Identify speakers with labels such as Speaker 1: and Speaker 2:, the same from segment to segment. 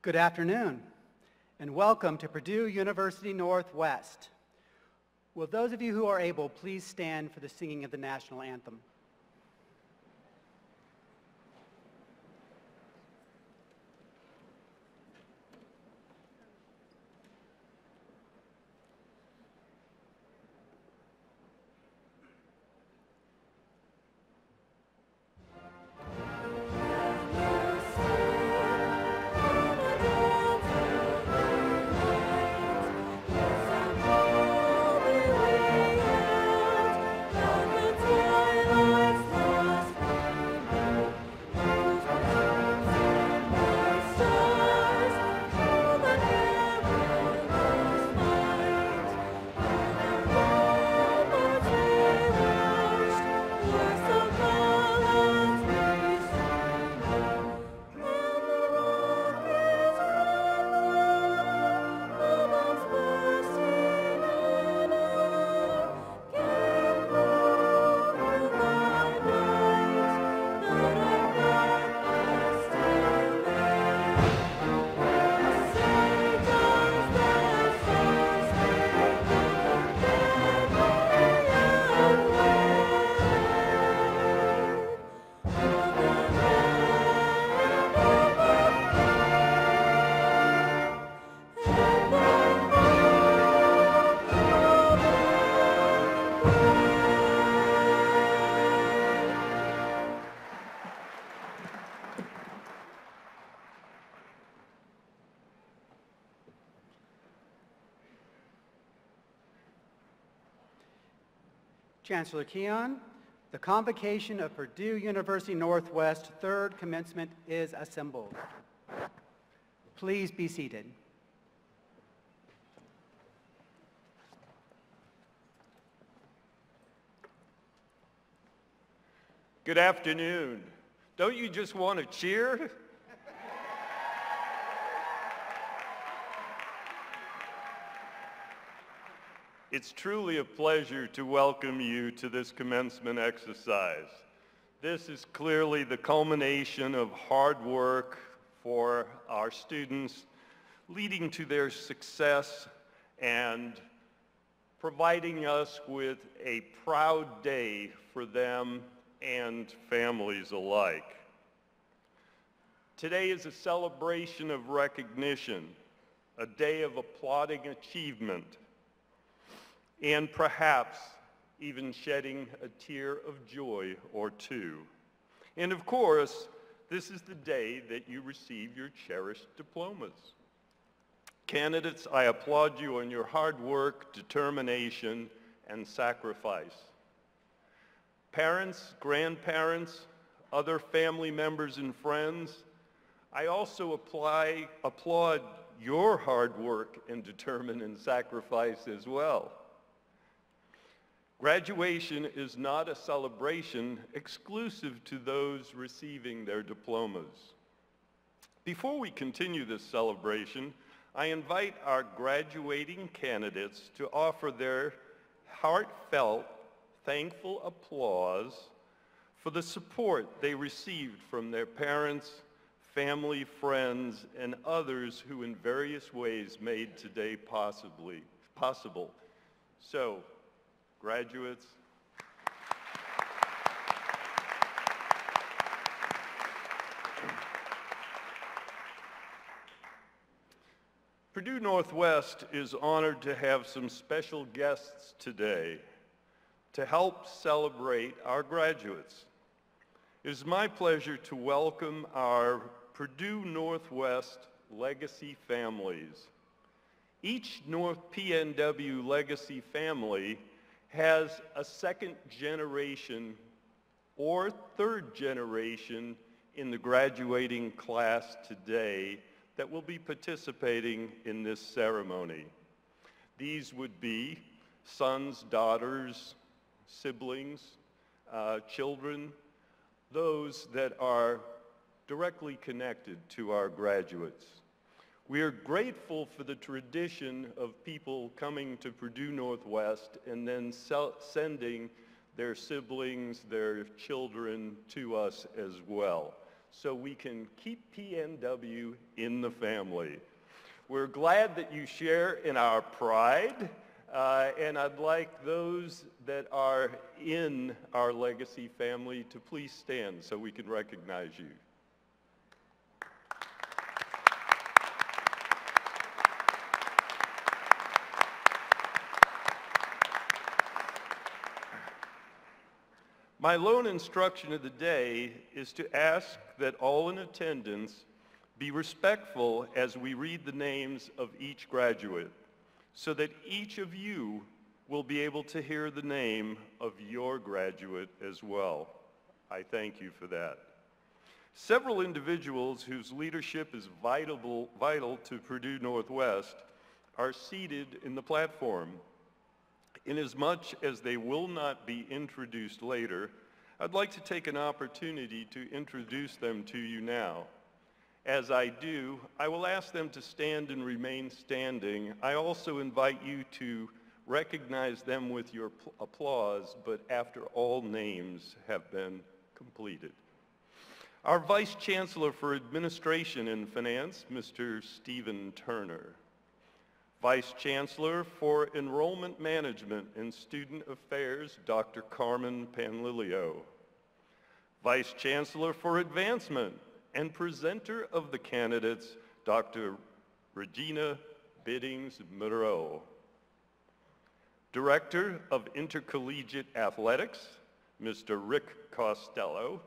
Speaker 1: Good afternoon, and welcome to Purdue University Northwest. Will those of you who are able please stand for the singing of the national anthem? Chancellor Keon, the convocation of Purdue University Northwest Third Commencement is assembled. Please be seated.
Speaker 2: Good afternoon. Don't you just want to cheer? It's truly a pleasure to welcome you to this commencement exercise. This is clearly the culmination of hard work for our students, leading to their success and providing us with a proud day for them and families alike. Today is a celebration of recognition, a day of applauding achievement, and perhaps even shedding a tear of joy or two. And of course, this is the day that you receive your cherished diplomas. Candidates, I applaud you on your hard work, determination, and sacrifice. Parents, grandparents, other family members and friends, I also applaud your hard work and determination and sacrifice as well. Graduation is not a celebration exclusive to those receiving their diplomas. Before we continue this celebration, I invite our graduating candidates to offer their heartfelt, thankful applause for the support they received from their parents, family, friends, and others who in various ways made today possible. So, graduates, Purdue Northwest is honored to have some special guests today to help celebrate our graduates. It is my pleasure to welcome our Purdue Northwest legacy families. Each North PNW legacy family has a second generation or third generation in the graduating class today that will be participating in this ceremony. These would be sons, daughters, siblings, children, those that are directly connected to our graduates. We are grateful for the tradition of people coming to Purdue Northwest and then sending their siblings, their children to us as well. so we can keep PNW in the family. We're glad that you share in our pride, and I'd like those that are in our legacy family to please stand so we can recognize you. My lone instruction of the day is to ask that all in attendance be respectful as we read the names of each graduate, so that each of you will be able to hear the name of your graduate as well. I thank you for that. Several individuals whose leadership is vital to Purdue Northwest are seated in the platform. Inasmuch as they will not be introduced later, I'd like to take an opportunity to introduce them to you now. As I do, I will ask them to stand and remain standing. I also invite you to recognize them with your applause, but after all names have been completed. Our Vice Chancellor for Administration and Finance, Mr. Stephen Turner. Vice Chancellor for Enrollment Management and Student Affairs, Dr. Carmen Panlilio. Vice Chancellor for Advancement and presenter of the candidates, Dr. Regina Biddings-Monroe. Director of Intercollegiate Athletics, Mr. Rick Costello,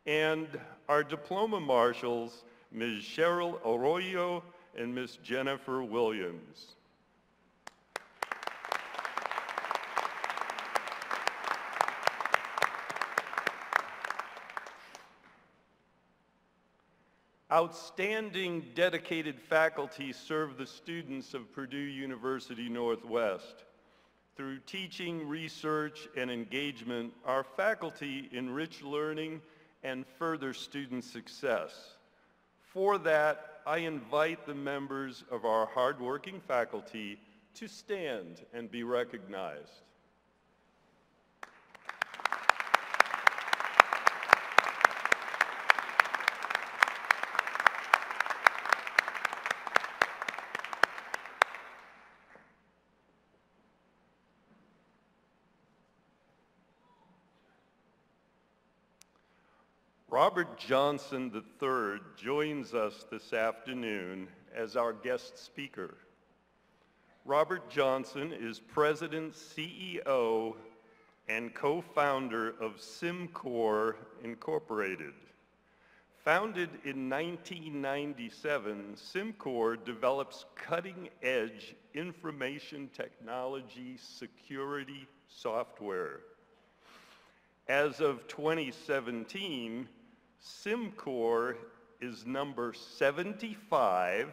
Speaker 2: and our diploma marshals, Ms. Cheryl Arroyo and Ms. Jennifer Williams. Outstanding, dedicated faculty serve the students of Purdue University Northwest. Through teaching, research, and engagement, our faculty enrich learning and further student success. For that, I invite the members of our hardworking faculty to stand and be recognized. Robert Johnson III joins us this afternoon as our guest speaker. Robert Johnson is President, CEO, and co-founder of SimCorp Incorporated. Founded in 1997, SimCorp develops cutting-edge information technology security software. As of 2017, SimCorp is number 75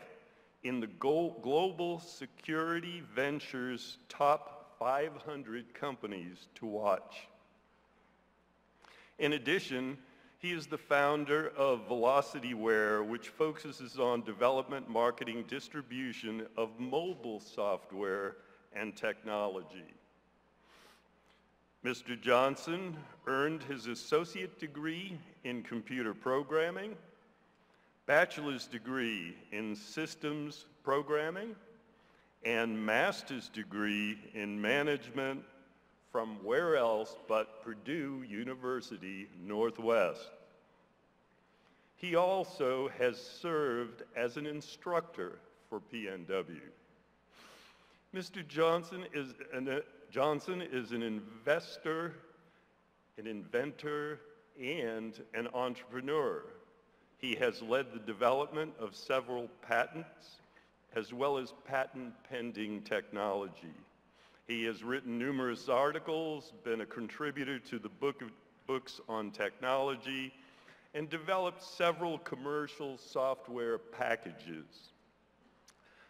Speaker 2: in the Global Security Ventures top 500 companies to watch. In addition, he is the founder of VelocityWare, which focuses on development, marketing, distribution of mobile software and technology. Mr. Johnson earned his associate degree in computer programming, bachelor's degree in systems programming, and master's degree in management from where else but Purdue University Northwest. He also has served as an instructor for PNW. Mr. Johnson is an investor, an inventor, and an entrepreneur. He has led the development of several patents, as well as patent-pending technology. He has written numerous articles, been a contributor to the books on technology, and developed several commercial software packages.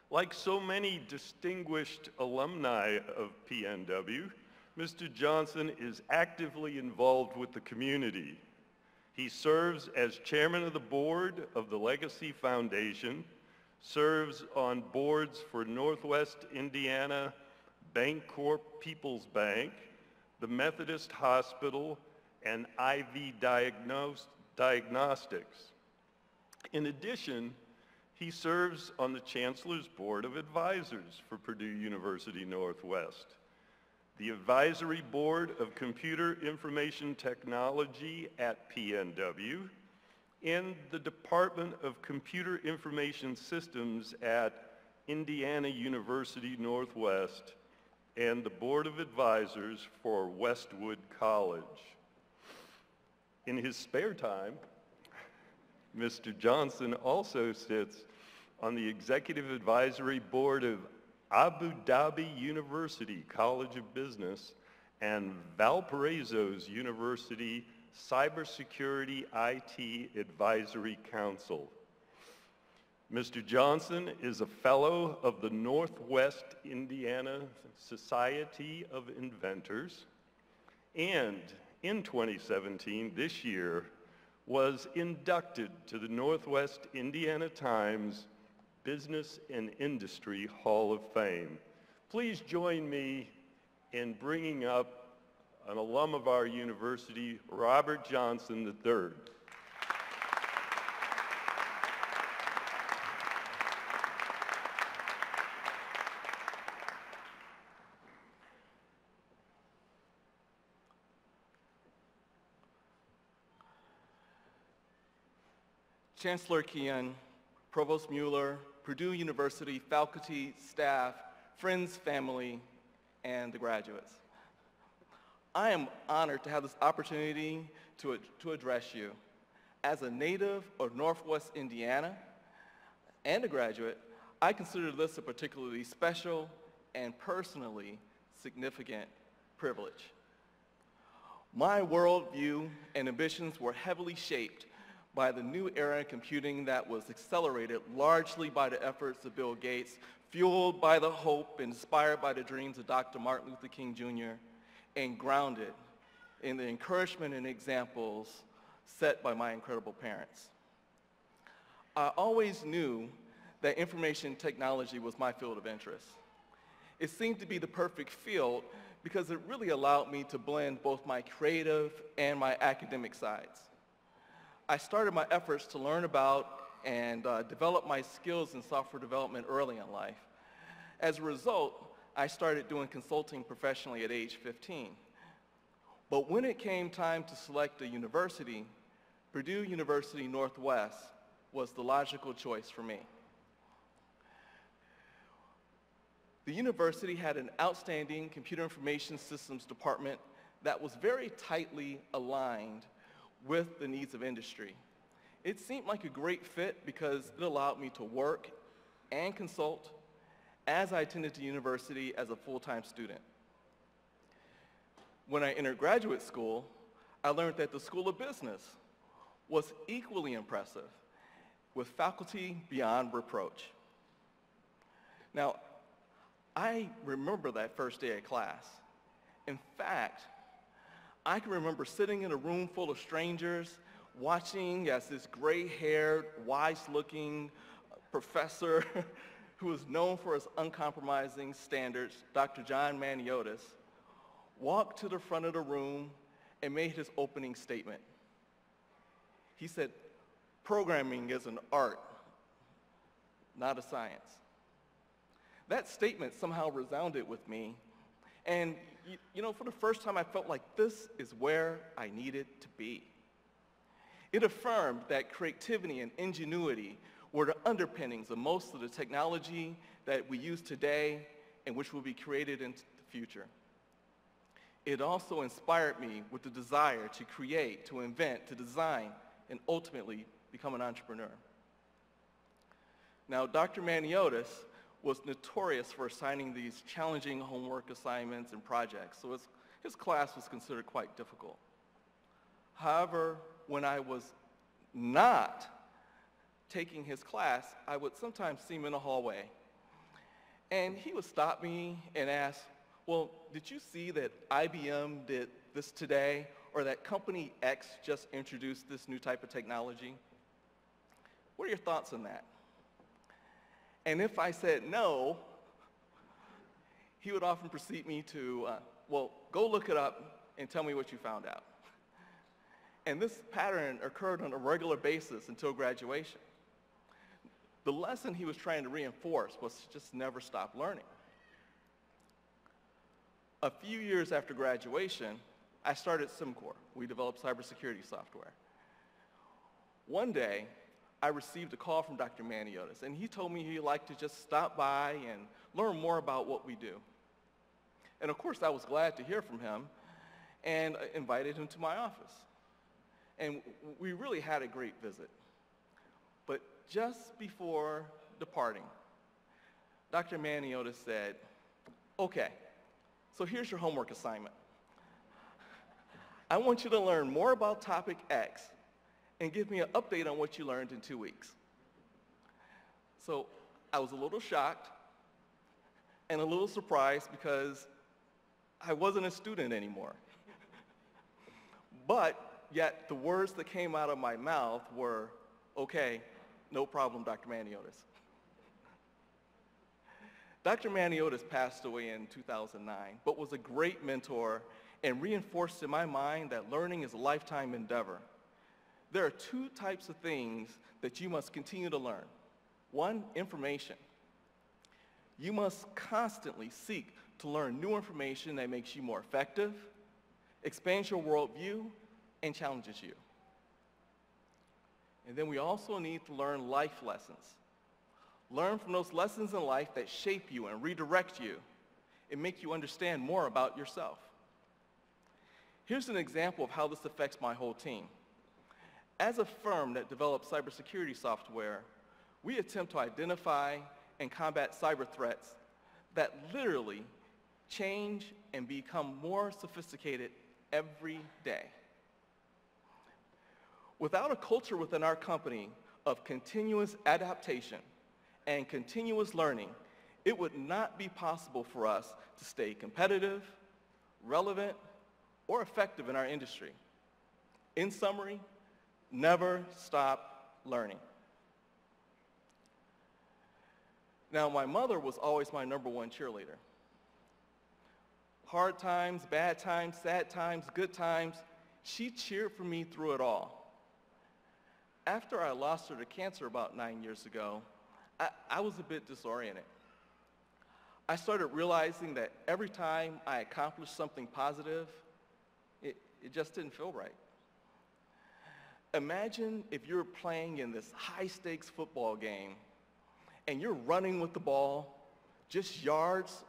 Speaker 2: Like so many distinguished alumni of PNW, Mr. Johnson is actively involved with the community. He serves as chairman of the board of the Legacy Foundation, serves on boards for Northwest Indiana Bancorp People's Bank, the Methodist Hospital, and IV diagnostics. In addition, he serves on the Chancellor's Board of Advisors for Purdue University Northwest, the Advisory Board of Computer Information Technology at PNW, and the Department of Computer Information Systems at Indiana University Northwest, and the Board of Advisors for Westwood College. In his spare time, Mr. Johnson also sits on the Executive Advisory Board of Abu Dhabi University College of Business and Valparaiso's University Cybersecurity IT Advisory Council. Mr. Johnson is a fellow of the Northwest Indiana Society of Inventors, and in 2017, this year, was inducted to the Northwest Indiana Times Business and Industry Hall of Fame. Please join me in bringing up an alum of our university, Robert Johnson III.
Speaker 3: Chancellor Kian, Provost Mueller, Purdue University faculty, staff, friends, family, and the graduates. I am honored to have this opportunity to address you. As a native of Northwest Indiana and a graduate, I consider this a particularly special and personally significant privilege. My worldview and ambitions were heavily shaped by the new era in computing that was accelerated largely by the efforts of Bill Gates, fueled by the hope, inspired by the dreams of Dr. Martin Luther King Jr., and grounded in the encouragement and examples set by my incredible parents. I always knew that information technology was my field of interest. It seemed to be the perfect field because it really allowed me to blend both my creative and my academic sides. I started my efforts to learn about and develop my skills in software development early in life. As a result, I started doing consulting professionally at age 15. But when it came time to select a university, Purdue University Northwest was the logical choice for me. The university had an outstanding computer information systems department that was very tightly aligned with the needs of industry. It seemed like a great fit because it allowed me to work and consult as I attended the university as a full-time student. When I entered graduate school, I learned that the School of Business was equally impressive, with faculty beyond reproach. Now, I remember that first day of class. In fact, I can remember sitting in a room full of strangers, watching as this gray-haired, wise-looking professor who was known for his uncompromising standards, Dr. John Maniotis, walked to the front of the room and made his opening statement. He said, "Programming is an art, not a science." That statement somehow resounded with me, and you know, for the first time I felt like this is where I needed to be. It affirmed that creativity and ingenuity were the underpinnings of most of the technology that we use today and which will be created in the future. It also inspired me with the desire to create, to invent, to design, and ultimately become an entrepreneur. Now, Dr. Maniotis was notorious for assigning these challenging homework assignments and projects, so his class was considered quite difficult. However, when I was not taking his class, I would sometimes see him in the hallway, and he would stop me and ask, "Well, did you see that IBM did this today, or that company X just introduced this new type of technology? What are your thoughts on that?" And if I said no, he would often proceed me to, well, go look it up and tell me what you found out. And this pattern occurred on a regular basis until graduation. The lesson he was trying to reinforce was to just never stop learning. A few years after graduation, I started SimCorp. We developed cybersecurity software. One day, I received a call from Dr. Maniotis, and he told me he'd like to just stop by and learn more about what we do. And of course, I was glad to hear from him and invited him to my office. And we really had a great visit. But just before departing, Dr. Maniotis said, "Okay, so here's your homework assignment. I want you to learn more about topic X and give me an update on what you learned in 2 weeks." So I was a little shocked and a little surprised because I wasn't a student anymore. But yet the words that came out of my mouth were, "Okay, no problem, Dr. Maniotis." Dr. Maniotis passed away in 2009, but was a great mentor and reinforced in my mind that learning is a lifetime endeavor. There are two types of things that you must continue to learn. One, information. You must constantly seek to learn new information that makes you more effective, expands your worldview, and challenges you. And then we also need to learn life lessons. Learn from those lessons in life that shape you and redirect you and make you understand more about yourself. Here's an example of how this affects my whole team. As a firm that develops cybersecurity software, we attempt to identify and combat cyber threats that literally change and become more sophisticated every day. Without a culture within our company of continuous adaptation and continuous learning, it would not be possible for us to stay competitive, relevant, or effective in our industry. In summary, never stop learning. Now, my mother was always my #1 cheerleader. Hard times, bad times, sad times, good times, she cheered for me through it all. After I lost her to cancer about 9 years ago, I was a bit disoriented. I started realizing that every time I accomplished something positive, it just didn't feel right. Imagine if you're playing in this high-stakes football game and you're running with the ball just yards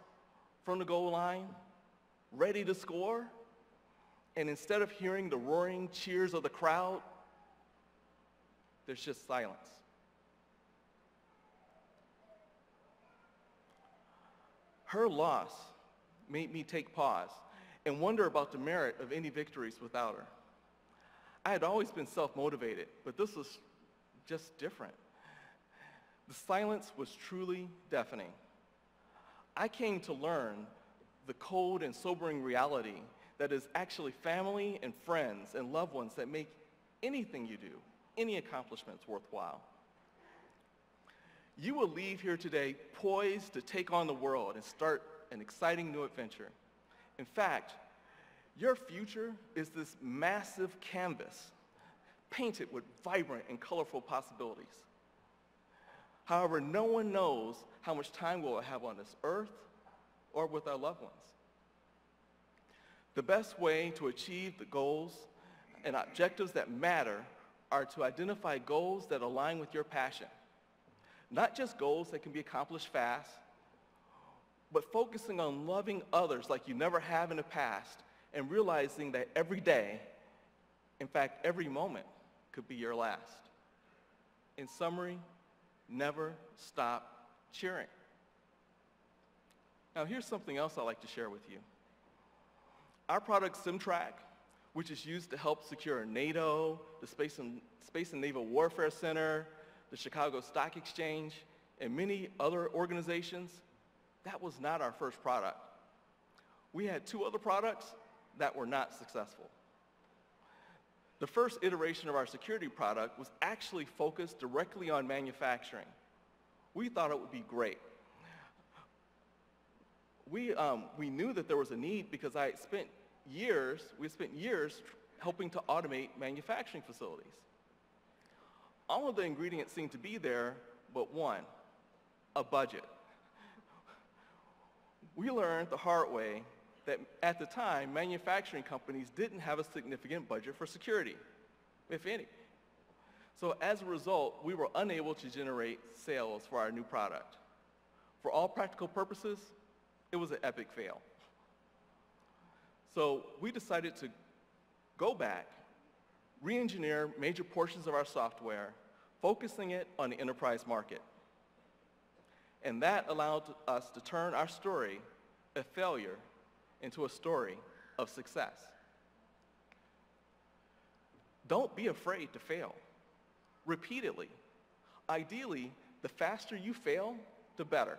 Speaker 3: from the goal line, ready to score, and instead of hearing the roaring cheers of the crowd, there's just silence. Her loss made me take pause and wonder about the merit of any victories without her. I had always been self-motivated, but this was just different. The silence was truly deafening. I came to learn the cold and sobering reality that is actually family and friends and loved ones that make anything you do, any accomplishments worthwhile. You will leave here today poised to take on the world and start an exciting new adventure. In fact, your future is this massive canvas painted with vibrant and colorful possibilities. However, no one knows how much time we'll have on this earth or with our loved ones. The best way to achieve the goals and objectives that matter are to identify goals that align with your passion. Not just goals that can be accomplished fast, but focusing on loving others like you never have in the past and realizing that every day, in fact, every moment, could be your last. In summary, never stop cheering. Now, here's something else I'd like to share with you. Our product, SimTrack, which is used to help secure NATO, the Space and Naval Warfare Center, the Chicago Stock Exchange, and many other organizations, that was not our first product. We had 2 other products that were not successful. The first iteration of our security product was actually focused directly on manufacturing. We thought it would be great. We knew that there was a need because we had spent years helping to automate manufacturing facilities. All of the ingredients seem to be there, but one, a budget. We learned the hard way that at the time, manufacturing companies didn't have a significant budget for security, if any. So as a result, we were unable to generate sales for our new product. For all practical purposes, it was an epic fail. So we decided to go back, re-engineer major portions of our software, focusing it on the enterprise market. And that allowed us to turn our story of failure into a story of success. Don't be afraid to fail. Repeatedly. Ideally, the faster you fail, the better.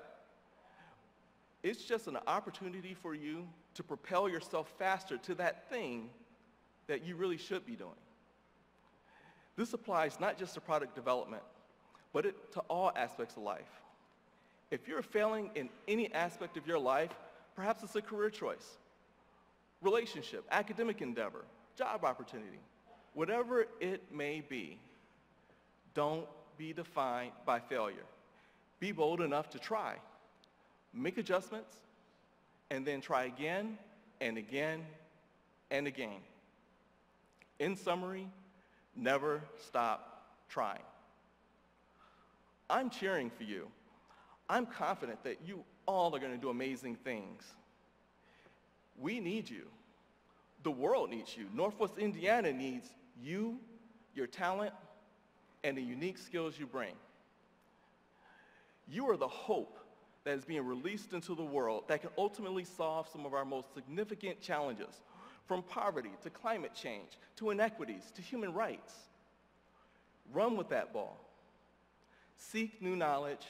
Speaker 3: It's just an opportunity for you to propel yourself faster to that thing that you really should be doing. This applies not just to product development, but to all aspects of life. If you're failing in any aspect of your life, perhaps it's a career choice, relationship, academic endeavor, job opportunity, whatever it may be, don't be defined by failure. Be bold enough to try. Make adjustments, and then try again and again and again. In summary, never stop trying. I'm cheering for you. I'm confident that you all are going to do amazing things. We need you. The world needs you. Northwest Indiana needs you, your talent, and the unique skills you bring. You are the hope that is being released into the world that can ultimately solve some of our most significant challenges, from poverty to climate change, to inequities, to human rights. Run with that ball. Seek new knowledge,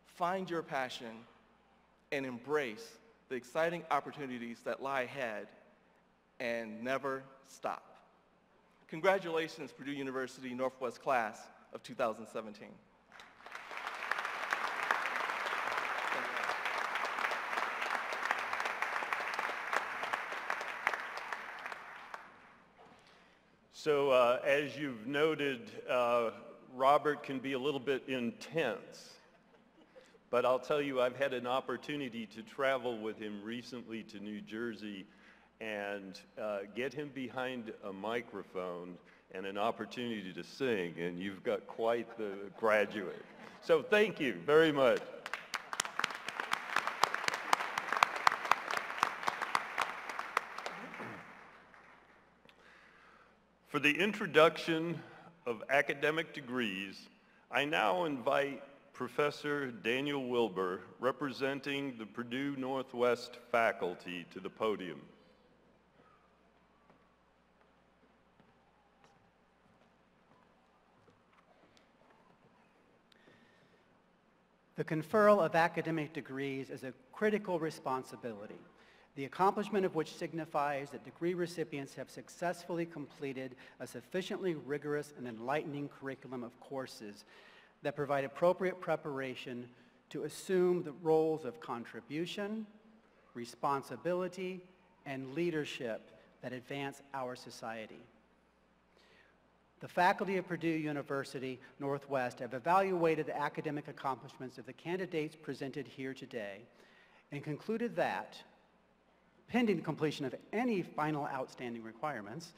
Speaker 3: find your passion, and embrace the exciting opportunities that lie ahead, and never stop. Congratulations, Purdue University Northwest class of 2017.
Speaker 2: So as you've noted, Robert can be a little bit intense. But I'll tell you, I've had an opportunity to travel with him recently to New Jersey and get him behind a microphone and an opportunity to sing, and you've got quite the graduate. So thank you very much. For the introduction of academic degrees, I now invite Professor Daniel Wilbur, representing the Purdue Northwest faculty, to the podium.
Speaker 1: The conferral of academic degrees is a critical responsibility, the accomplishment of which signifies that degree recipients have successfully completed a sufficiently rigorous and enlightening curriculum of courses that provide appropriate preparation to assume the roles of contribution, responsibility, and leadership that advance our society. The faculty of Purdue University Northwest have evaluated the academic accomplishments of the candidates presented here today and concluded that, pending the completion of any final outstanding requirements,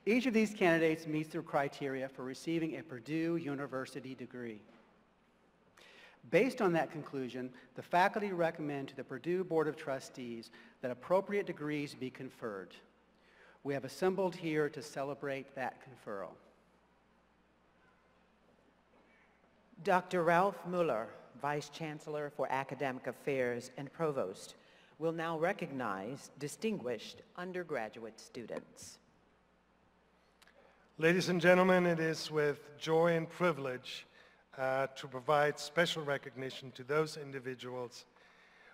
Speaker 1: each of these candidates meets the criteria for receiving a Purdue University degree. Based on that conclusion, the faculty recommend to the Purdue Board of Trustees that appropriate degrees be conferred. We have assembled here to celebrate that conferral.
Speaker 4: Dr. Ralph Mueller, Vice Chancellor for Academic Affairs and Provost, will now recognize distinguished undergraduate students.
Speaker 5: Ladies and gentlemen, it is with joy and privilege to provide special recognition to those individuals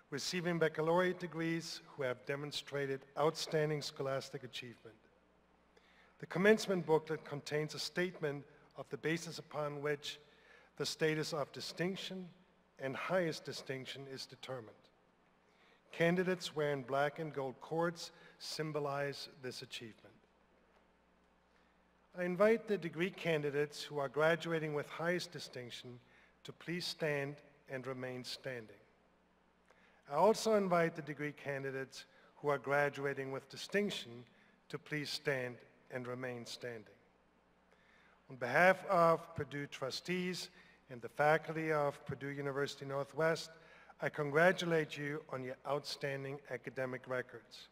Speaker 5: receiving baccalaureate degrees who have demonstrated outstanding scholastic achievement. The commencement booklet contains a statement of the basis upon which the status of distinction and highest distinction is determined. Candidates wearing black and gold cords symbolize this achievement. I invite the degree candidates who are graduating with highest distinction to please stand and remain standing. I also invite the degree candidates who are graduating with distinction to please stand and remain standing. On behalf of Purdue trustees and the faculty of Purdue University Northwest, I congratulate you on your outstanding academic records.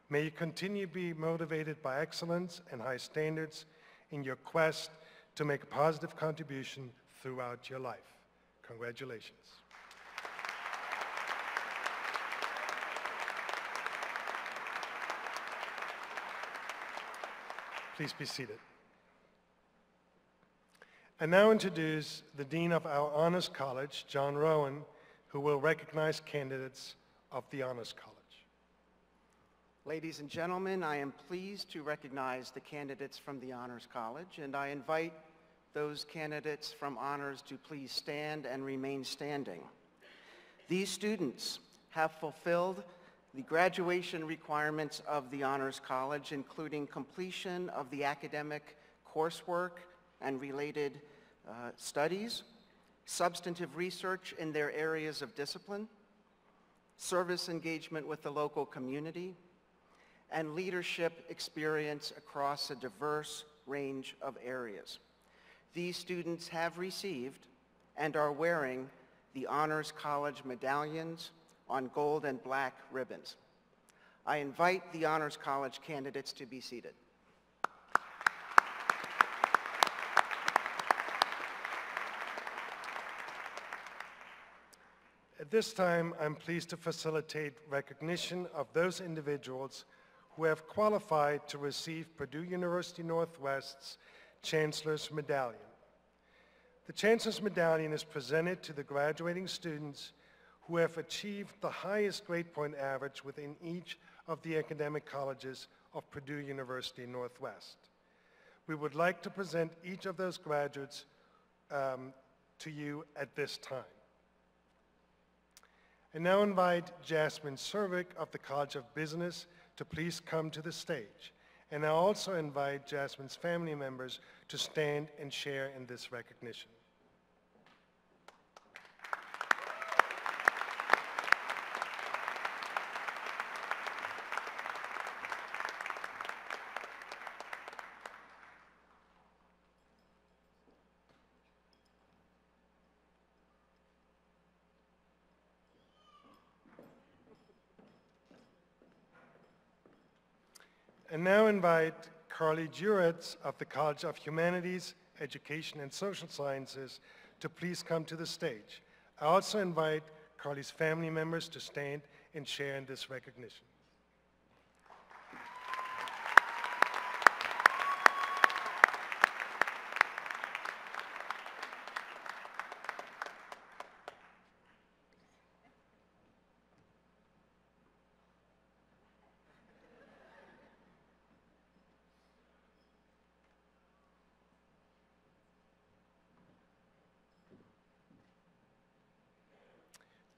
Speaker 5: May you continue to be motivated by excellence and high standards in your quest to make a positive contribution throughout your life. Congratulations. Please be seated. I now introduce the Dean of our Honors College, John Rowan, who will recognize candidates of the Honors College.
Speaker 6: Ladies and gentlemen, I am pleased to recognize the candidates from the Honors College, and I invite those candidates from Honors to please stand and remain standing. These students have fulfilled the graduation requirements of the Honors College, including completion of the academic coursework and related studies, substantive research in their areas of discipline, service engagement with the local community, and leadership experience across a diverse range of areas. These students have received and are wearing the Honors College medallions on gold and black ribbons. I invite the Honors College candidates to be seated.
Speaker 5: At this time, I'm pleased to facilitate recognition of those individuals who have qualified to receive Purdue University Northwest's Chancellor's Medallion. The Chancellor's Medallion is presented to the graduating students who have achieved the highest grade point average within each of the academic colleges of Purdue University Northwest. We would like to present each of those graduates to you at this time. I now invite Jasmine Servick of the College of Business to please come to the stage. And I also invite Jasmine's family members to stand and share in this recognition. And now invite Carly Juretz of the College of Humanities, Education, and Social Sciences to please come to the stage. I also invite Carly's family members to stand and share in this recognition.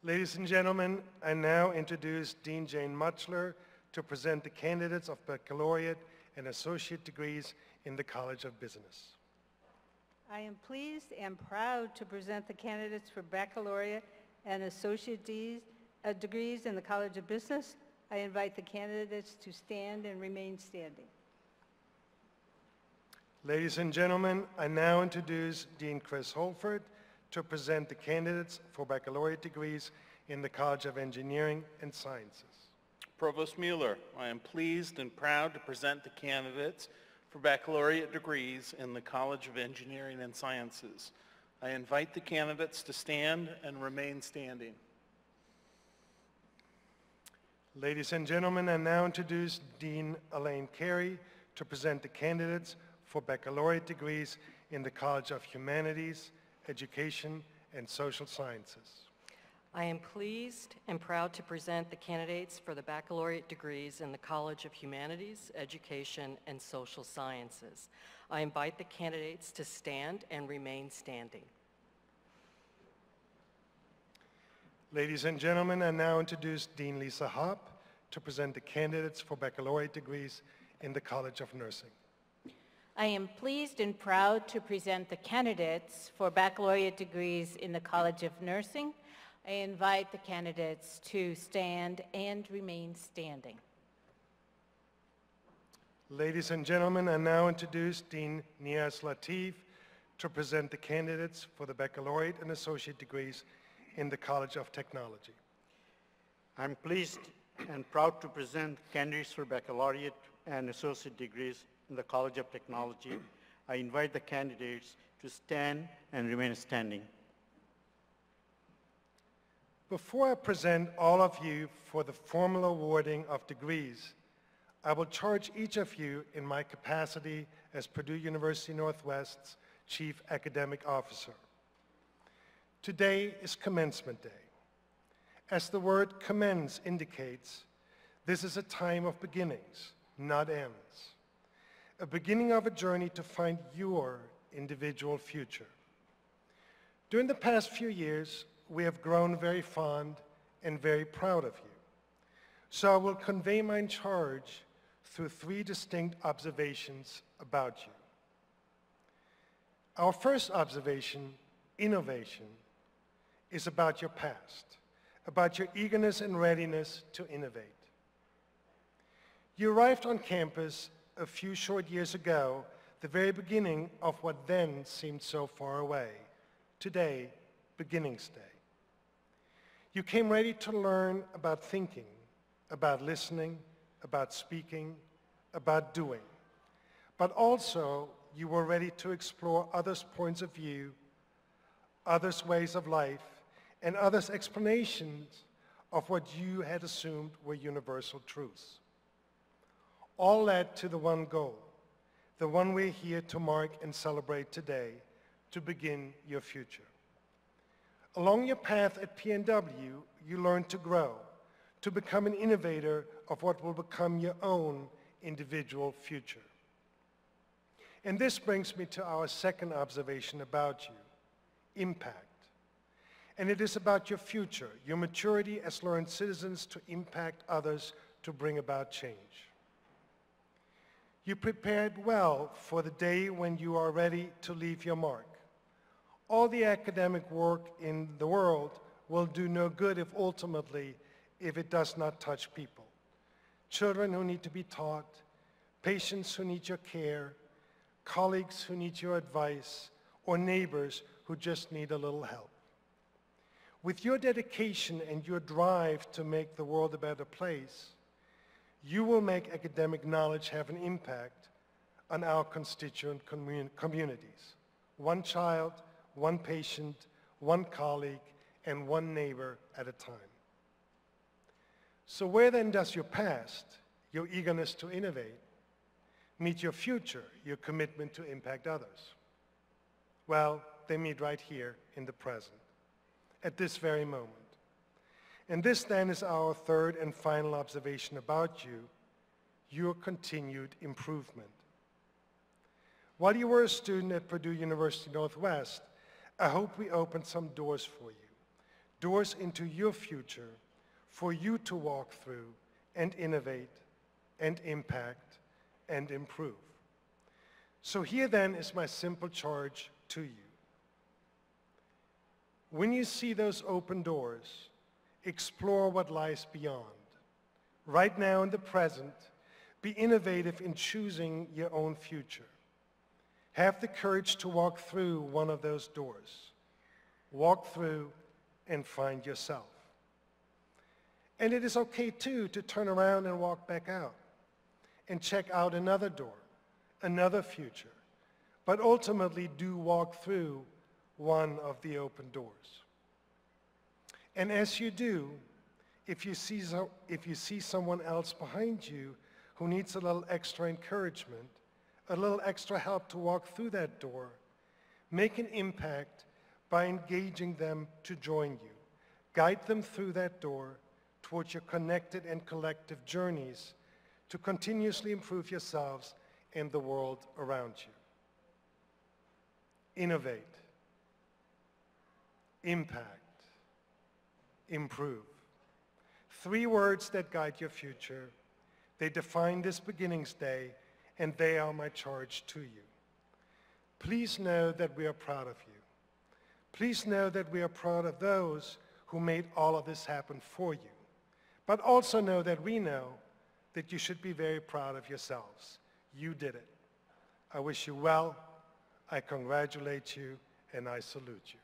Speaker 5: Ladies and gentlemen, I now introduce Dean Jane Mutchler to present the candidates of baccalaureate and associate degrees in the College of Business.
Speaker 7: I am pleased and proud to present the candidates for baccalaureate and associate degrees in the College of Business. I invite the candidates to stand and remain standing.
Speaker 5: Ladies and gentlemen, I now introduce Dean Chris Holford to present the candidates for baccalaureate degrees in the College of Engineering and Sciences.
Speaker 8: Provost Mueller, I am pleased and proud to present the candidates for baccalaureate degrees in the College of Engineering and Sciences. I invite the candidates to stand and remain standing.
Speaker 5: Ladies and gentlemen, I now introduce Dean Elaine Carey to present the candidates for baccalaureate degrees in the College of Humanities, Education, and Social Sciences.
Speaker 9: I am pleased and proud to present the candidates for the baccalaureate degrees in the College of Humanities, Education, and Social Sciences. I invite the candidates to stand and remain standing.
Speaker 5: Ladies and gentlemen, I now introduce Dean Lisa Hopp to present the candidates for baccalaureate degrees in the College of Nursing.
Speaker 10: I am pleased and proud to present the candidates for baccalaureate degrees in the College of Nursing. I invite the candidates to stand and remain standing.
Speaker 5: Ladies and gentlemen, I now introduce Dean Niaz Latif to present the candidates for the baccalaureate and associate degrees in the College of Technology.
Speaker 11: I'm pleased and proud to present candidates for baccalaureate and associate degrees in the College of Technology. I invite the candidates to stand and remain standing.
Speaker 5: Before I present all of you for the formal awarding of degrees, I will charge each of you in my capacity as Purdue University Northwest's Chief Academic Officer. Today is Commencement Day. As the word commence indicates, this is a time of beginnings, not ends. A beginning of a journey to find your individual future. During the past few years, we have grown very fond and very proud of you. So I will convey my charge through 3 distinct observations about you. Our first observation, innovation, is about your past, about your eagerness and readiness to innovate. You arrived on campus a few short years ago, the very beginning of what then seemed so far away. Today, Beginnings Day. You came ready to learn about thinking, about listening, about speaking, about doing. But also, you were ready to explore others' points of view, others' ways of life, and others' explanations of what you had assumed were universal truths. All led to the one goal, the one we're here to mark and celebrate today, to begin your future. Along your path at PNW, you learned to grow, to become an innovator of what will become your own individual future. And this brings me to our second observation about you, impact. And it is about your future, your maturity as learned citizens to impact others to bring about change. You prepared well for the day when you are ready to leave your mark. All the academic work in the world will do no good if it does not touch people. Children who need to be taught, patients who need your care, colleagues who need your advice, or neighbors who just need a little help. With your dedication and your drive to make the world a better place, you will make academic knowledge have an impact on our constituent communities. One child, one patient, one colleague, and one neighbor at a time. So where then does your past, your eagerness to innovate, meet your future, your commitment to impact others? Well, they meet right here in the present, at this very moment. And this then is our third and final observation about you, your continued improvement. While you were a student at Purdue University Northwest, I hope we opened some doors for you, doors into your future for you to walk through and innovate and impact and improve. So here then is my simple charge to you. When you see those open doors, explore what lies beyond. Right now in the present, be innovative in choosing your own future. Have the courage to walk through one of those doors. Walk through and find yourself. And it is okay too to turn around and walk back out and check out another door, another future. But ultimately do walk through one of the open doors. And as you do, if you see someone else behind you who needs a little extra encouragement, a little extra help to walk through that door, make an impact by engaging them to join you. Guide them through that door towards your connected and collective journeys to continuously improve yourselves and the world around you. Innovate, impact, improve. 3 words that guide your future. They define this Beginnings Day, and they are my charge to you. Please know that we are proud of you. Please know that we are proud of those who made all of this happen for you. But also know that we know that you should be very proud of yourselves. You did it. I wish you well, I congratulate you, and I salute you.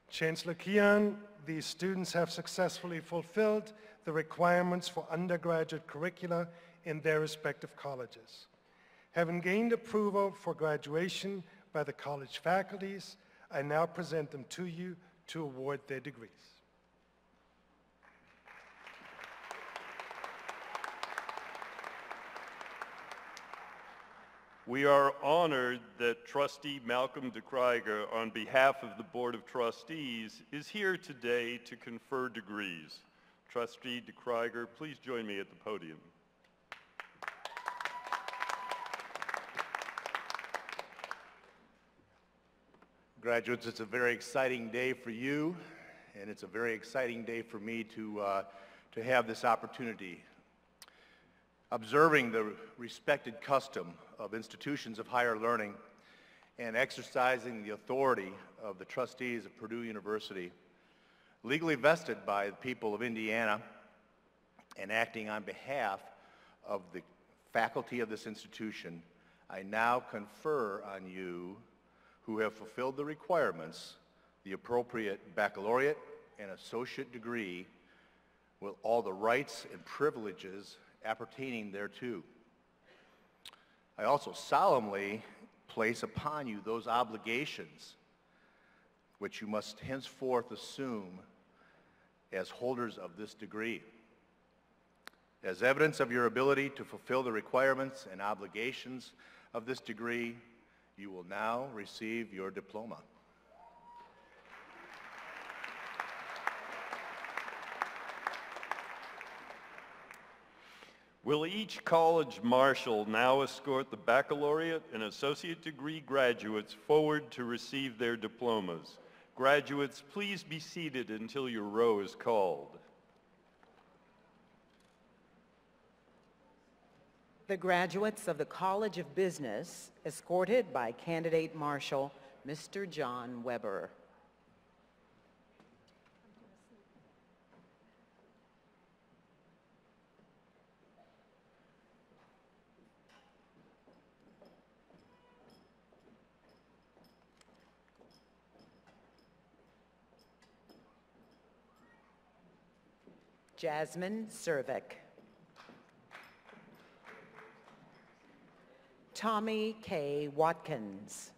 Speaker 5: Chancellor Kian, these students have successfully fulfilled the requirements for undergraduate curricula in their respective colleges. Having gained approval for graduation by the college faculties, I now present them to you to award their degrees.
Speaker 2: We are honored that Trustee Malcolm DeKruiger, on behalf of the Board of Trustees, is here today to confer degrees. Trustee DeKruiger, please join me at the podium.
Speaker 12: Graduates, it's a very exciting day for you, and it's a very exciting day for me to have this opportunity. Observing the respected custom of institutions of higher learning and exercising the authority of the trustees of Purdue University, legally vested by the people of Indiana and acting on behalf of the faculty of this institution, I now confer on you who have fulfilled the requirements the appropriate baccalaureate and associate degree with all the rights and privileges appertaining thereto. I also solemnly place upon you those obligations which you must henceforth assume as holders of this degree. As evidence of your ability to fulfill the requirements and obligations of this degree, you will now receive your diploma.
Speaker 2: Will each college marshal now escort the baccalaureate and associate degree graduates forward to receive their diplomas? Graduates, please be seated until your row is called.
Speaker 4: The graduates of the College of Business, escorted by Candidate Marshal Mr. John Weber. Jasmine Cervic. Tommy K. Watkins.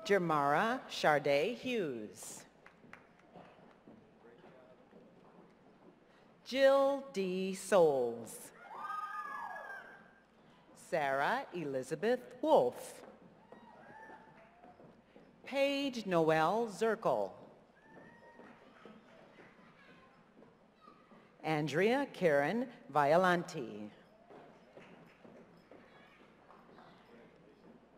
Speaker 4: Jermara Charday Hughes. Jill D. Souls. Sarah Elizabeth Wolf. Paige Noel Zirkle. Andrea Karen Violante.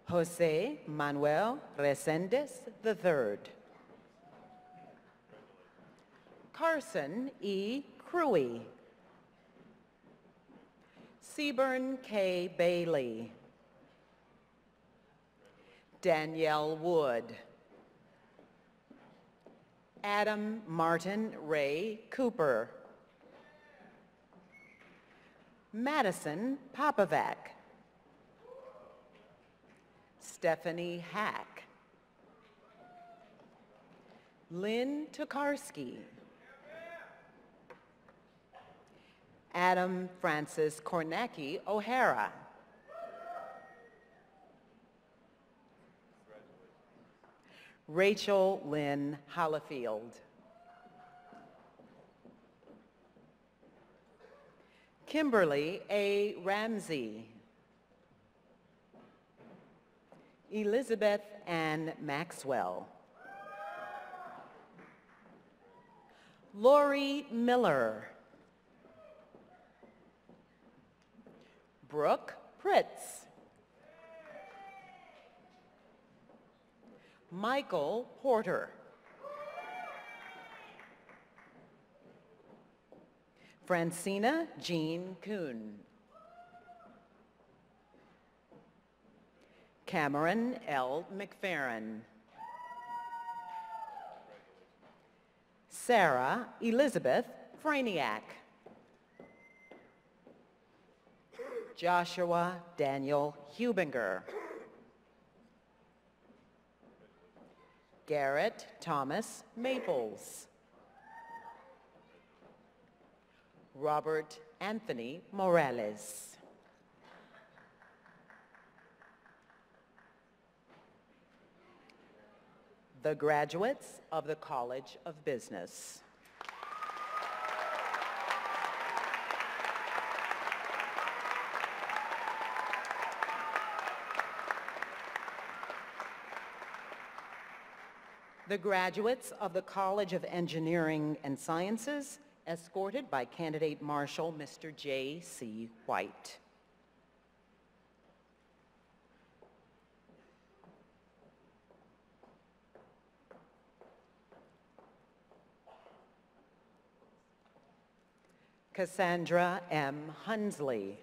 Speaker 4: Jose Manuel Resendez III. Carson E. Cruey. Seaburn K. Bailey. Danielle Wood. Adam Martin Ray Cooper. Madison Popovac. Stephanie Hack. Lynn Tokarski. Adam Francis Kornacki O'Hara. Rachel Lynn Hollifield. Kimberly A. Ramsey. Elizabeth Ann Maxwell. Lori Miller. Brooke Pritz. Michael Porter. Francina Jean Kuhn. Cameron L. McFerrin. Sarah Elizabeth Franiak. Joshua Daniel Hubinger. Garrett Thomas Maples. Robert Anthony Morales. The graduates of the College of Business. The graduates of the College of Engineering and Sciences, escorted by candidate Marshal Mr. J.C. White. Cassandra M. Hunsley.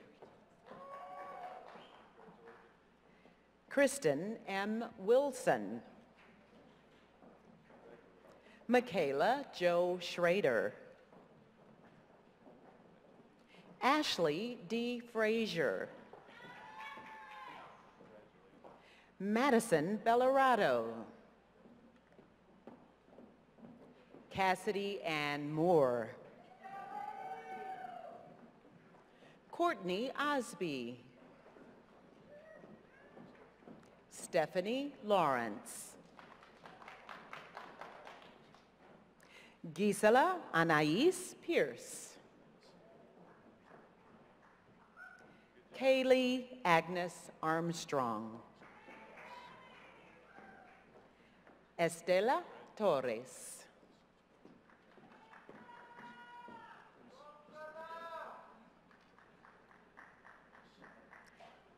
Speaker 4: Kristen M. Wilson. Michaela Jo Schrader. Ashley D. Frazier. Madison Bellarado. Cassidy Ann Moore. Courtney Osby. Stephanie Lawrence. Gisela Anais Pierce. Kaylee Agnes Armstrong. Estela Torres.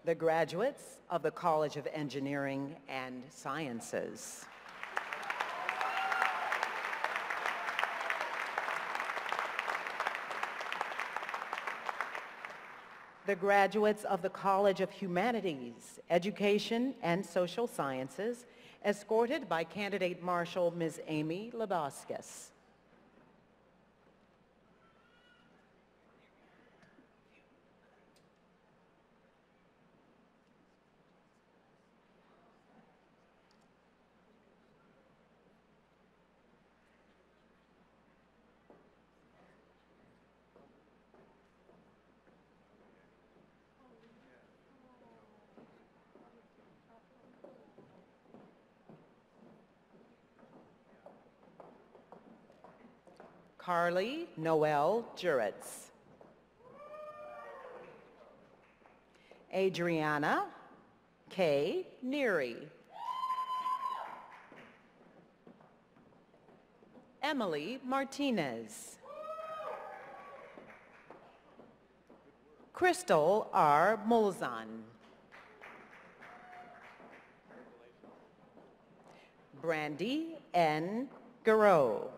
Speaker 4: The graduates of the College of Engineering and Sciences. The graduates of the College of Humanities, Education, and Social Sciences, escorted by candidate Marshal Ms. Amy Labascus. Carly Noel Juritz. Adriana K. Neary. Emily Martinez. Crystal R. Mulzan. Brandy N. Garreau.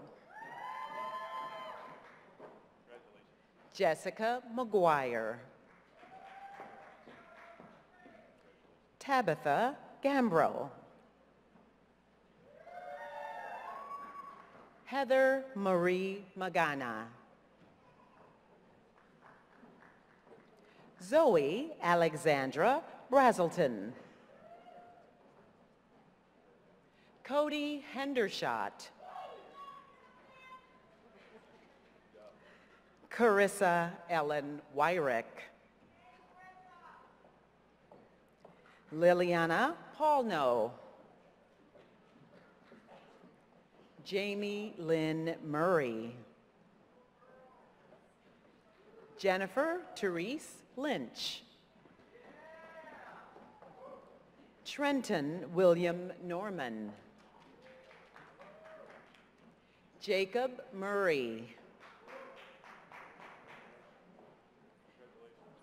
Speaker 4: Jessica McGuire. Tabitha Gambro. Heather Marie Magana. Zoe Alexandra Brazelton. Cody Hendershot. Carissa Ellen Wyrick. Liliana Paulno. Jamie Lynn Murray. Jennifer Therese Lynch. Trenton William Norman. Jacob Murray.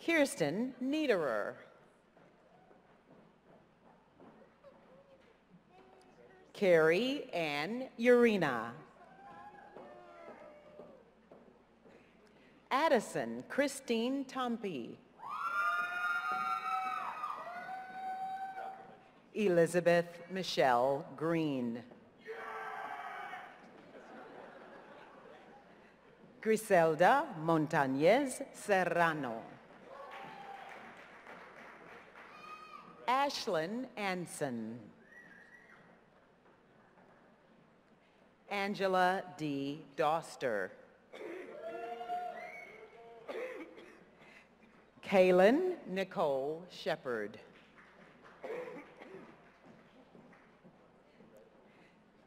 Speaker 4: Kirsten Niederer. Carrie Ann Urena. Addison Christine Tompe. Elizabeth Michelle Green. Griselda Montañez Serrano. Ashlyn Anson. Angela D. Doster. Kaylin Nicole Shepard.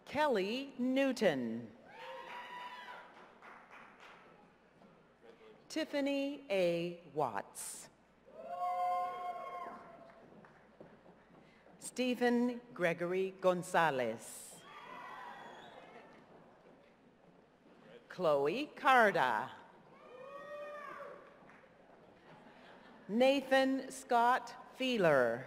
Speaker 4: Kelly Newton. Tiffany A. Watts. Stephen Gregory Gonzalez. Chloe Carda. Nathan Scott Feeler.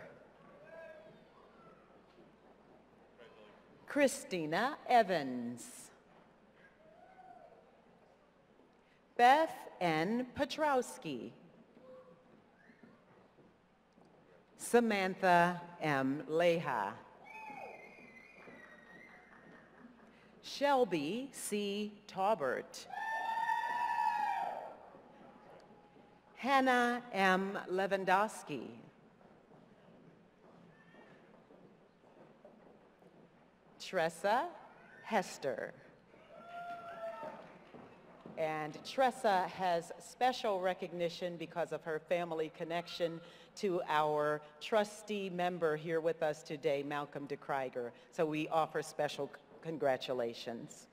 Speaker 4: Christina Evans. Beth N. Petrowski. Samantha M. Leha. Shelby C. Taubert. Hannah M. Lewandowski. Tressa Hester. And Tressa has special recognition because of her family connection to our trustee member here with us today, Malcolm DeKreiger. So we offer special congratulations.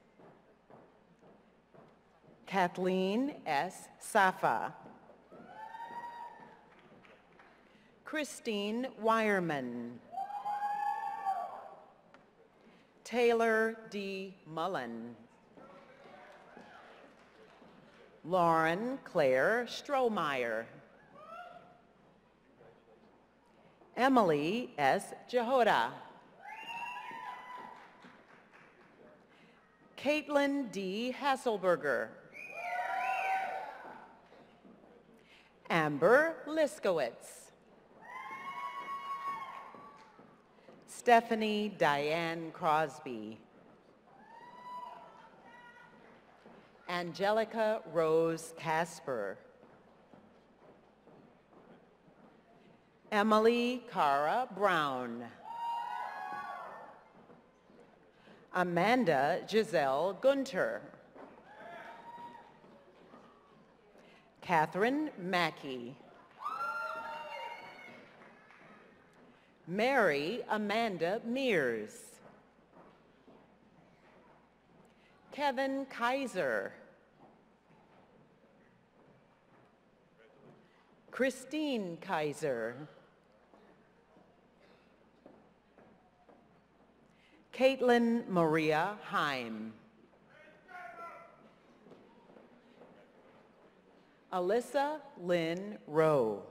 Speaker 4: Kathleen S. Safa. Christine Wireman. Taylor D. Mullen. Lauren Claire Strohmeyer. Emily S. Jehoda. Caitlin D. Hasselberger. Amber Liskowitz. Stephanie Diane Crosby. Angelica Rose Casper. Emily Cara Brown. Amanda Giselle Gunter. Catherine Mackey. Mary Amanda Mears. Kevin Kaiser. Christine Kaiser. Caitlin Maria Heim. Alyssa Lynn Rowe.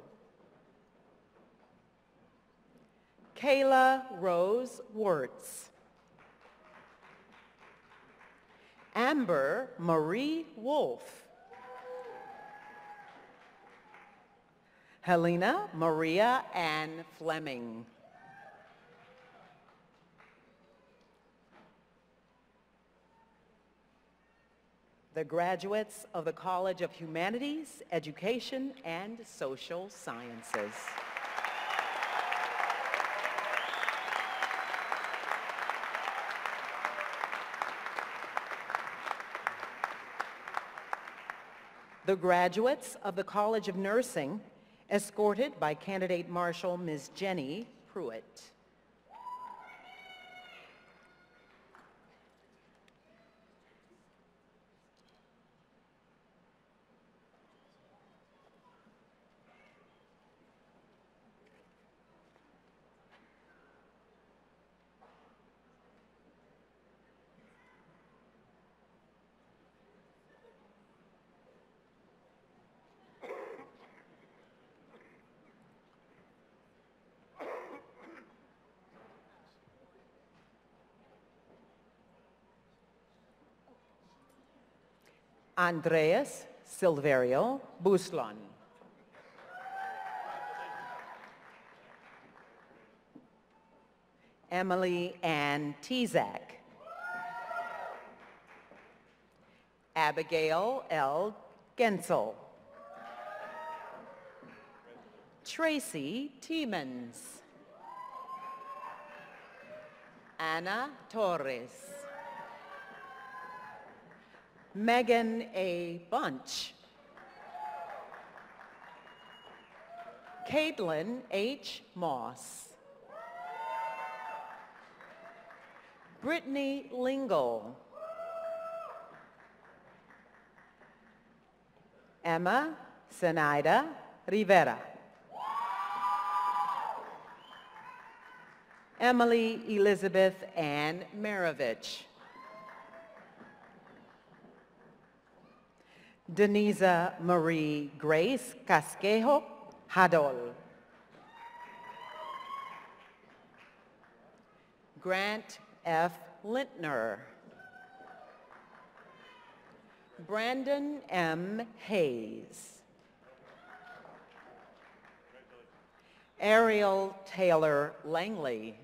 Speaker 4: Kayla Rose Wirtz. Amber Marie Wolf. Helena Maria Ann Fleming. The graduates of the College of Humanities, Education, and Social Sciences. The graduates of the College of Nursing, escorted by Candidate Marshal Ms. Jenny Pruitt. Andreas Silverio Buslon. Emily Ann Tezak. Abigail L. Gensel. Tracy Tiemans. Anna Torres. Megan A. Bunch. Caitlin H. Moss. Brittany Lingle. Emma Zenaida Rivera. Emily Elizabeth Ann Maravich. Denisa Marie Grace Casquejo Hadol. Grant F. Lintner. Brandon M. Hayes. Ariel Taylor Langley.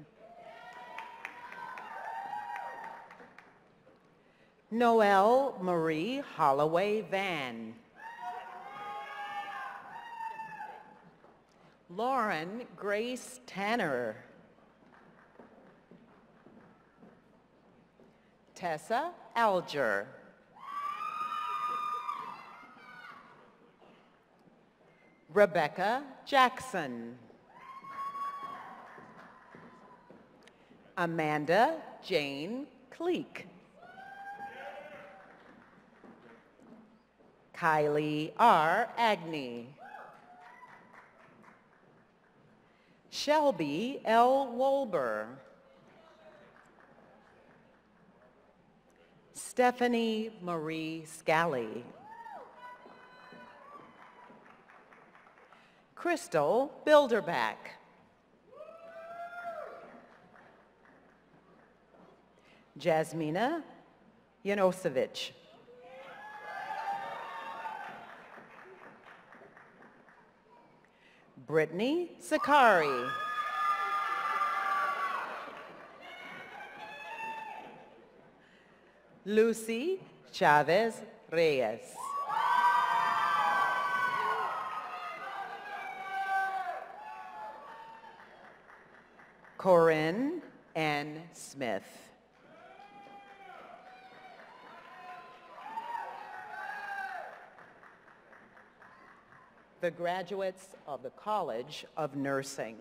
Speaker 4: Noelle Marie Holloway Van. Lauren Grace Tanner. Tessa Alger. Rebecca Jackson. Amanda Jane Cleek. Kylie R. Agnew. Shelby L. Wolber. Stephanie Marie Scally. Crystal Bilderback. Jasmina Janosevich. Brittany Sakari. Lucy Chavez Reyes. Corinne N. Smith. The graduates of the College of Nursing.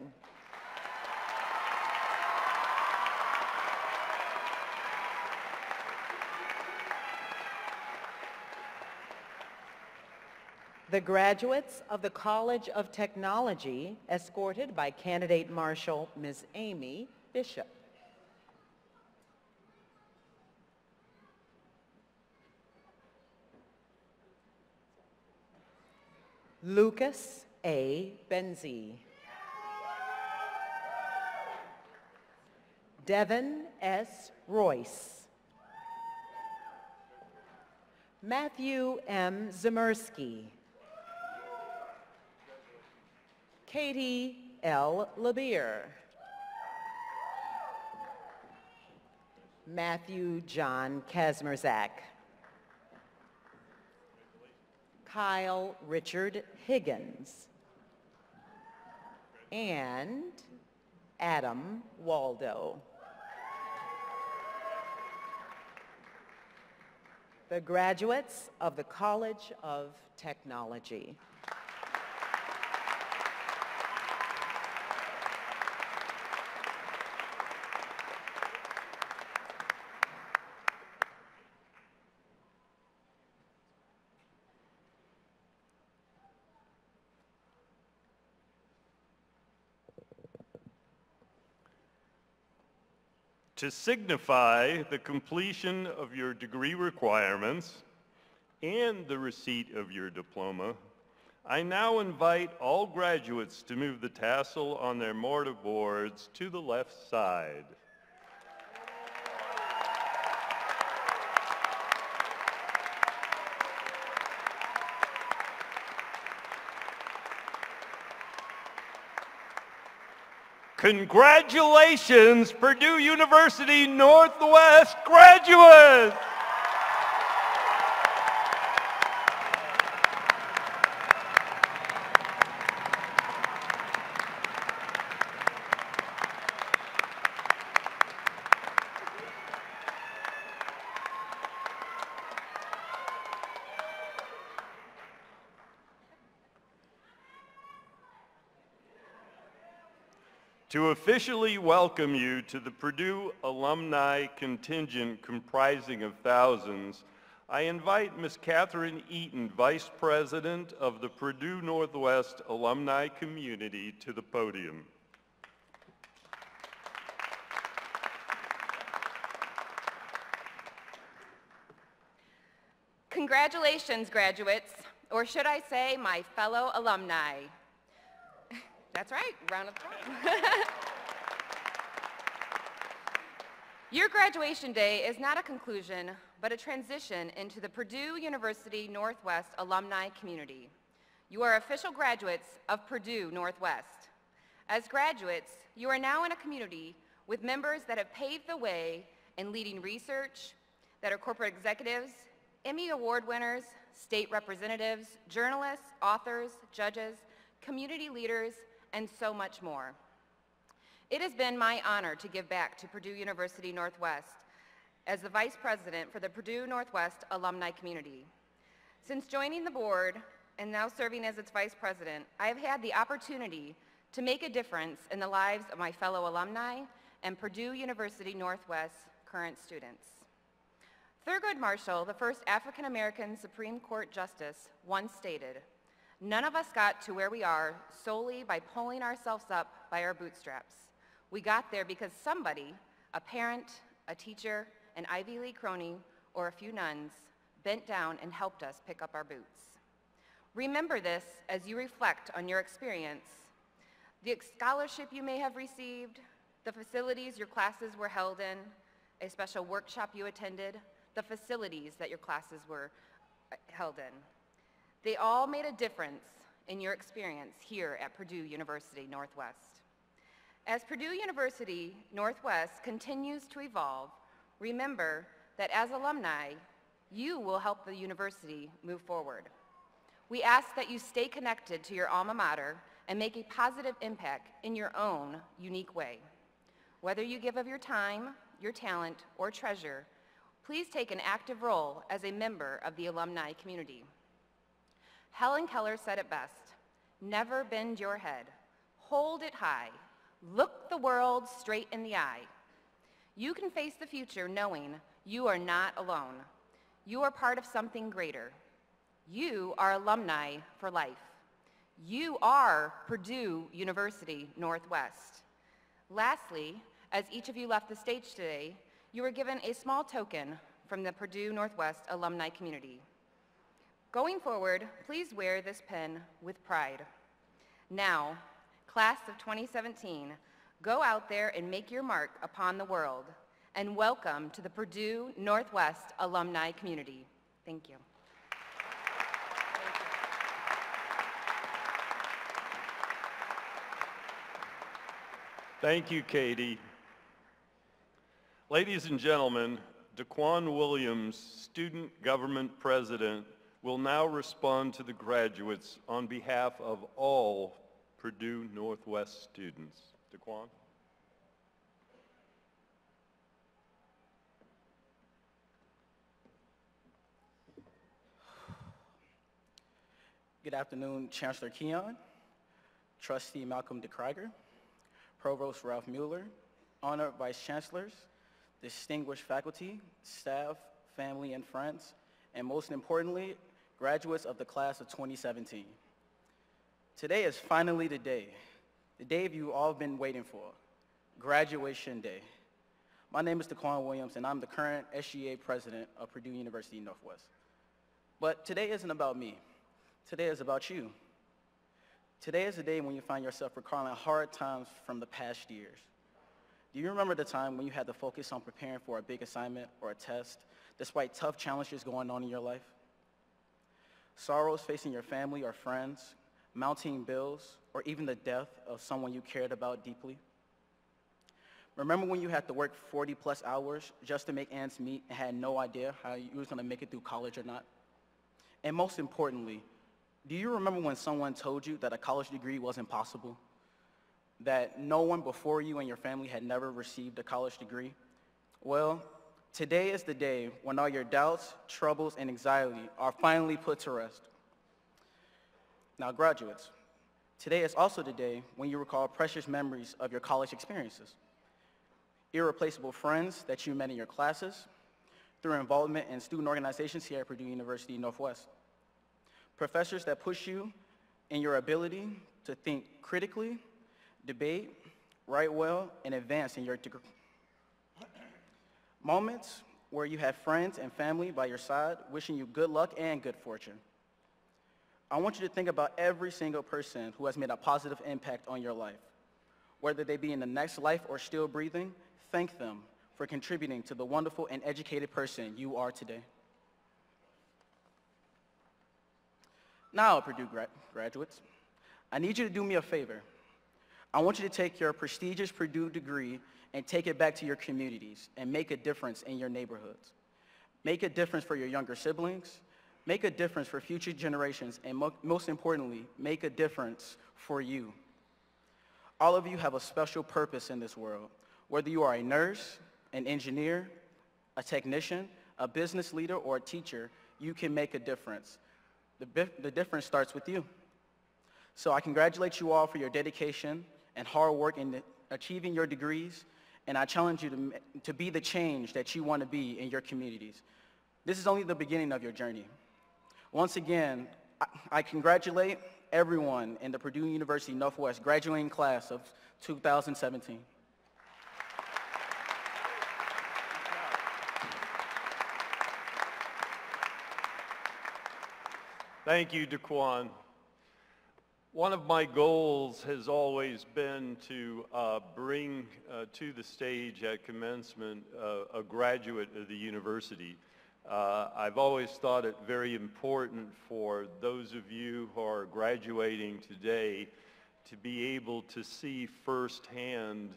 Speaker 4: The graduates of the College of Technology, escorted by Candidate Marshal Ms. Amy Bishop. Lucas A. Benzie. Devin S. Royce. Matthew M. Zemersky. Katie L. Labeer. Matthew John Kazmerzak. Kyle Richard Higgins. And Adam Waldo. The graduates of the College of Technology.
Speaker 2: To signify the completion of your degree requirements and the receipt of your diploma, I now invite all graduates to move the tassel on their mortarboards to the left side. Congratulations, Purdue University Northwest graduates! To officially welcome you to the Purdue alumni contingent comprising of thousands, I invite Ms. Catherine Eaton, Vice President of the Purdue Northwest alumni community, to the podium.
Speaker 13: Congratulations, graduates, or should I say my fellow alumni. That's right, round of applause. Your graduation day is not a conclusion, but a transition into the Purdue University Northwest alumni community. You are official graduates of Purdue Northwest. As graduates, you are now in a community with members that have paved the way in leading research, that are corporate executives, Emmy Award winners, state representatives, journalists, authors, judges, community leaders, and so much more. It has been my honor to give back to Purdue University Northwest as the Vice President for the Purdue Northwest alumni community. Since joining the board and now serving as its Vice President, I have had the opportunity to make a difference in the lives of my fellow alumni and Purdue University Northwest current students. Thurgood Marshall, the first African-American Supreme Court Justice, once stated, "None of us got to where we are solely by pulling ourselves up by our bootstraps. We got there because somebody, a parent, a teacher, an Ivy League crony, or a few nuns, bent down and helped us pick up our boots." Remember this as you reflect on your experience, the scholarship you may have received, the facilities your classes were held in, a special workshop you attended, the facilities that your classes were held in. They all made a difference in your experience here at Purdue University Northwest. As Purdue University Northwest continues to evolve, remember that as alumni, you will help the university move forward. We ask that you stay connected to your alma mater and make a positive impact in your own unique way. Whether you give of your time, your talent, or treasure, please take an active role as a member of the alumni community. Helen Keller said it best, "Never bend your head, hold it high, look the world straight in the eye." You can face the future knowing you are not alone. You are part of something greater. You are alumni for life. You are Purdue University Northwest. Lastly, as each of you left the stage today, you were given a small token from the Purdue Northwest alumni community. Going forward, please wear this pin with pride. Now, class of 2017, go out there and make your mark upon the world, and welcome to the Purdue Northwest alumni community. Thank you.
Speaker 2: Thank you, Katie. Ladies and gentlemen, Daquan Williams, Student Government President, will now respond to the graduates on behalf of all Purdue Northwest students. Daquan?
Speaker 14: Good afternoon, Chancellor Keon, Trustee Malcolm DeKreiger, Provost Ralph Mueller, honored Vice Chancellors, distinguished faculty, staff, family, and friends, and most importantly, graduates of the class of 2017. Today is finally the day you've all been waiting for, graduation day. My name is Daquan Williams, and I'm the current SGA president of Purdue University Northwest. But today isn't about me. Today is about you. Today is the day when you find yourself recalling hard times from the past years. Do you remember the time when you had to focus on preparing for a big assignment or a test, despite tough challenges going on in your life? Sorrows facing your family or friends, mounting bills, or even the death of someone you cared about deeply? Remember when you had to work 40+ hours just to make ends meet and had no idea how you was going to make it through college or not? And most importantly, do you remember when someone told you that a college degree wasn't possible? That no one before you and your family had never received a college degree? Well, today is the day when all your doubts, troubles, and anxiety are finally put to rest. Now, graduates, today is also the day when you recall precious memories of your college experiences. Irreplaceable friends that you met in your classes, through involvement in student organizations here at Purdue University Northwest. Professors that push you in your ability to think critically, debate, write well, and advance in your degree. Moments where you have friends and family by your side wishing you good luck and good fortune. I want you to think about every single person who has made a positive impact on your life. Whether they be in the next life or still breathing, thank them for contributing to the wonderful and educated person you are today. Now, Purdue graduates, I need you to do me a favor. I want you to take your prestigious Purdue degree and take it back to your communities and make a difference in your neighborhoods. Make a difference for your younger siblings, make a difference for future generations, and most importantly, make a difference for you. All of you have a special purpose in this world. Whether you are a nurse, an engineer, a technician, a business leader, or a teacher, you can make a difference. The difference starts with you. So I congratulate you all for your dedication and hard work in achieving your degrees, and I challenge you to be the change that you want to be in your communities. This is only the beginning of your journey. Once again, I congratulate everyone in the Purdue University Northwest graduating class of 2017.
Speaker 2: Thank you, Daquan. One of my goals has always been to bring to the stage at commencement a graduate of the university. I've always thought it very important for those of you who are graduating today to be able to see firsthand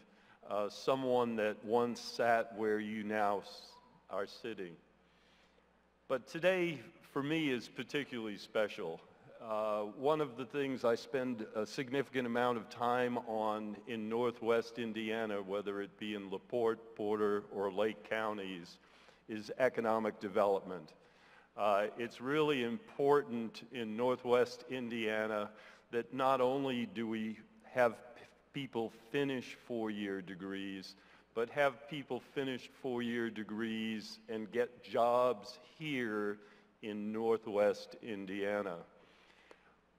Speaker 2: someone that once sat where you now are sitting. But today, for me, is particularly special. One of the things I spend a significant amount of time on in Northwest Indiana, whether it be in LaPorte, Porter, or Lake counties, is economic development. It's really important in Northwest Indiana that not only do we have people finish four-year degrees, but have people finish four-year degrees and get jobs here in Northwest Indiana.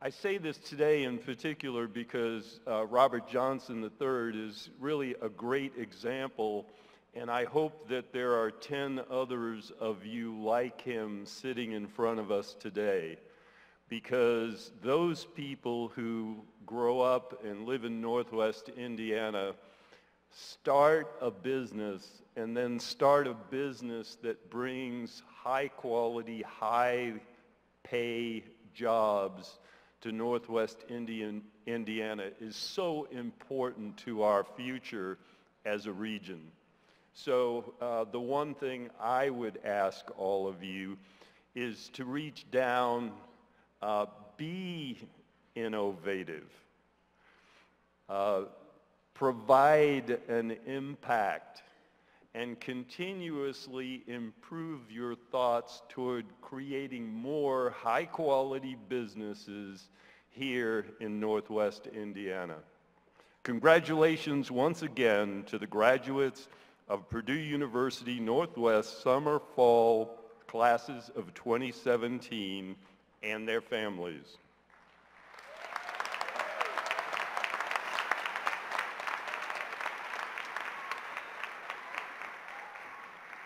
Speaker 2: I say this today in particular because Robert Johnson III is really a great example, and I hope that there are 10 others of you like him sitting in front of us today, because those people who grow up and live in Northwest Indiana start a business and then start a business that brings high quality, high pay jobs to Northwest Indiana is so important to our future as a region. So the one thing I would ask all of you is to reach down, be innovative, provide an impact, and continuously improve your thoughts toward creating more high-quality businesses here in Northwest Indiana. Congratulations once again to the graduates of Purdue University Northwest Summer Fall classes of 2017 and their families.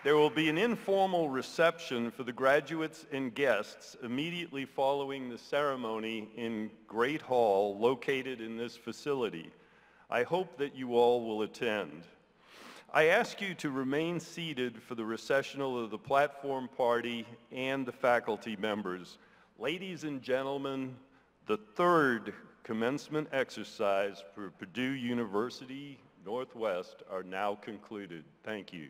Speaker 2: There will be an informal reception for the graduates and guests immediately following the ceremony in Great Hall located in this facility. I hope that you all will attend. I ask you to remain seated for the recessional of the platform party and the faculty members. Ladies and gentlemen, the third commencement exercise for Purdue University Northwest are now concluded. Thank you.